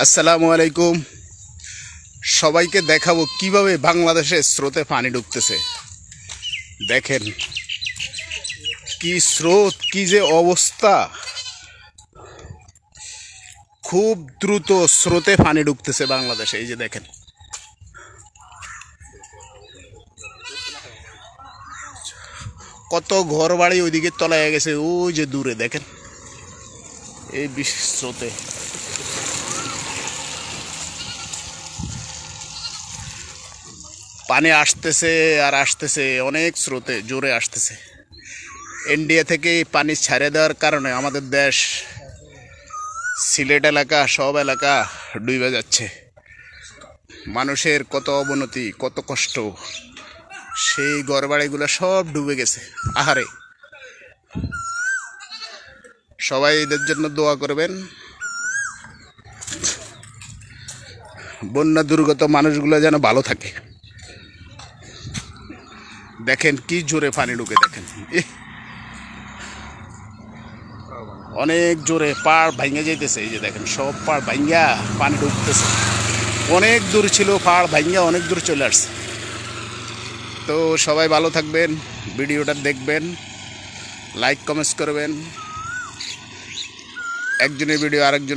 আসসালামু আলাইকুম। সবাইকে দেখাবো কিভাবে বাংলাদেশে স্রোতে পানি ঢুকতেছে। দেখেন কি স্রোত, কি যে অবস্থা। খুব দ্রুত স্রোতে পানি ঢুকতেছে বাংলাদেশে। এই যে দেখেন, কত ঘর বাড়ি ওইদিকে তলায় গেছে। ওই যে দূরে দেখেন, এই স্রোতে পানি আসতেছে আর আসতেছে, অনেক স্রোতে জোরে আসতেছে। ইন্ডিয়া থেকে পানি ছাড়ে দেওয়ার কারণে আমাদের দেশ, সিলেট এলাকা, সব এলাকা ডুবে যাচ্ছে। মানুষের কত অবনতি, কত কষ্ট, সেই ঘরবাড়িগুলো সব ডুবে গেছে। আহারে, সবাই এদের জন্য দোয়া করবেন। বন্যা দুর্গত মানুষগুলো যেন ভালো থাকে। দেখেন কি জোরে পানি ঢুকে, দেখেন অনেক জোরে পাড় ভাঙ্গা যাইতেছে। এই যে দেখেন, সব পাড় ভাঙ্গা পানি ঢুকতেছে। অনেক দূর ছিল, পাড় ভাঙ্গা অনেক দূর চলে আসছে। তো সবাই ভালো থাকবেন, ভিডিওটা দেখবেন, লাইক কমেন্টস করবেন। একজনের ভিডিও আরেকজন